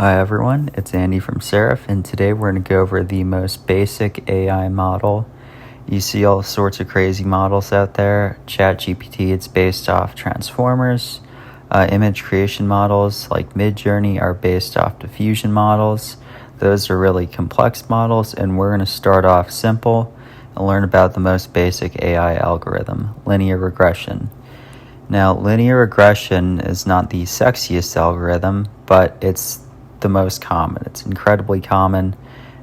Hi everyone, it's Andy from Seraph, and today we're going to go over the most basic AI model. You see all sorts of crazy models out there. ChatGPT, it's based off transformers. Image creation models like Midjourney are based off diffusion models. Those are really complex models, and we're going to start off simple and learn about the most basic AI algorithm, linear regression. Now, linear regression is not the sexiest algorithm, but it's the most common. It's incredibly common,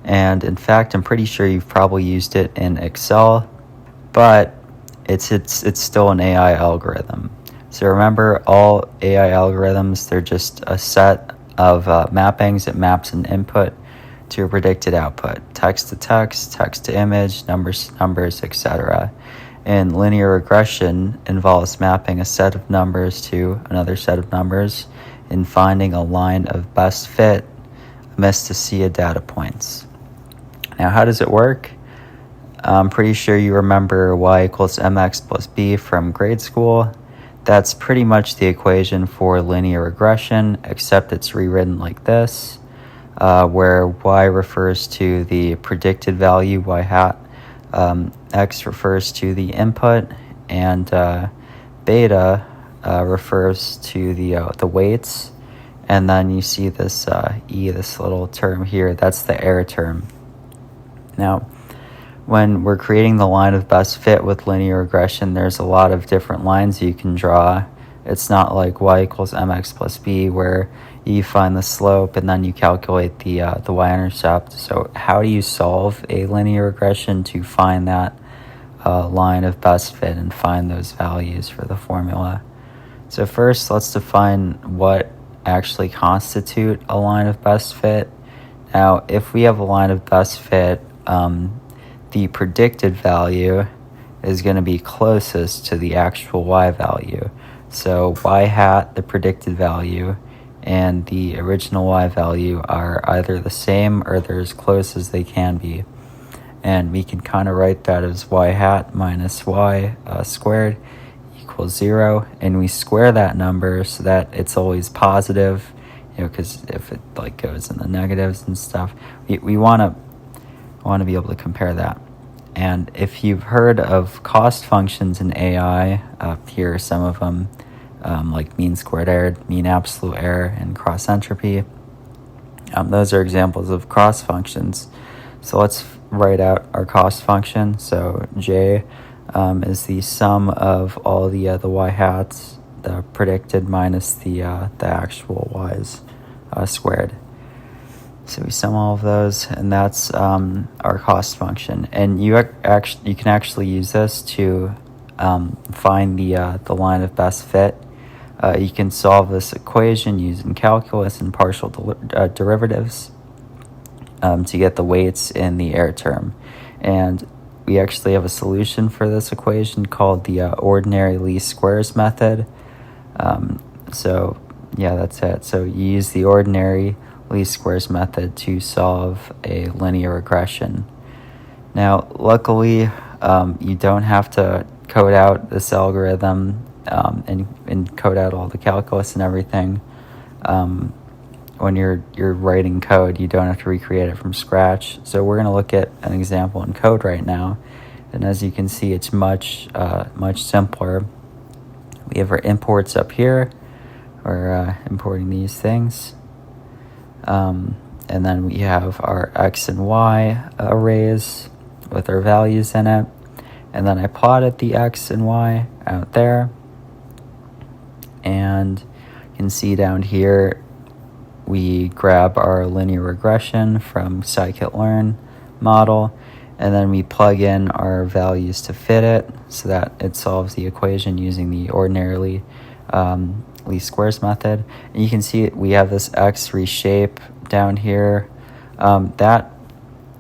and in fact, I'm pretty sure you've probably used it in Excel, but it's still an AI algorithm. So remember, all AI algorithms, they're just a set of mappings. It maps an input to a predicted output, text to text, text to image, numbers to numbers, etc. And linear regression involves mapping a set of numbers to another set of numbers and finding a line of best fit amidst a sea of data points. Now, how does it work? I'm pretty sure you remember y equals mx plus b from grade school. That's pretty much the equation for linear regression, except it's rewritten like this, where y refers to the predicted value, y hat, x refers to the input, and beta refers to the weights, and then you see this this little term here, that's the error term. Now, when we're creating the line of best fit with linear regression, there's a lot of different lines you can draw. It's not like y equals mx plus b where you find the slope and then you calculate the y-intercept. So how do you solve a linear regression to find that line of best fit and find those values for the formula? So first, let's define what actually constitute a line of best fit. Now, if we have a line of best fit, the predicted value is going to be closest to the actual y value. So y hat, the predicted value, and the original y value are either the same or they're as close as they can be. And we can kind of write that as y hat minus y squared equals 0, and we square that number so that it's always positive, because if it goes in the negatives and stuff, we want to be able to compare that. And if you've heard of cost functions in AI, here are some of them, like mean squared error, mean absolute error, and cross entropy. Those are examples of cost functions. So let's write out our cost function. So J is the sum of all the y hats, the predicted minus the actual y's squared. So we sum all of those, and that's our cost function. And you can actually use this to find the line of best fit. You can solve this equation using calculus and partial derivatives to get the weights in the error term. And we actually have a solution for this equation called the ordinary least squares method. So yeah, that's it. So you use the ordinary least squares method to solve a linear regression. Now, luckily, you don't have to code out this algorithm and code out all the calculus and everything. When you're writing code, you don't have to recreate it from scratch. So we're going to look at an example in code right now, and as you can see, it's much simpler. We have our imports up here. We're importing these things, and then we have our x and y arrays with our values in it, and then I plotted the x and y out there, and you can see down here we grab our linear regression from scikit-learn model, and then we plug in our values to fit it so that it solves the equation using the ordinarily least squares method. And you can see we have this x reshape down here. That,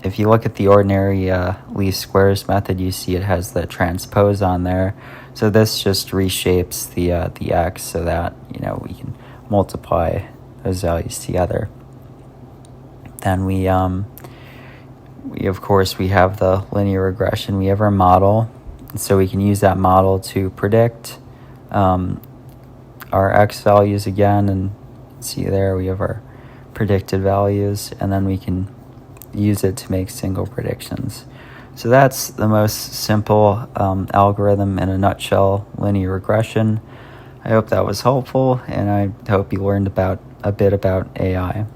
if you look at the ordinary least squares method, you see it has the transpose on there. So this just reshapes the x so that we can multiply those values together. Then we of course we have the linear regression. We have our model, so we can use that model to predict our x values again, and see there we have our predicted values, and then we can use it to make single predictions. So that's the most simple algorithm in a nutshell, linear regression. I hope that was helpful, and I hope you learned a bit about AI.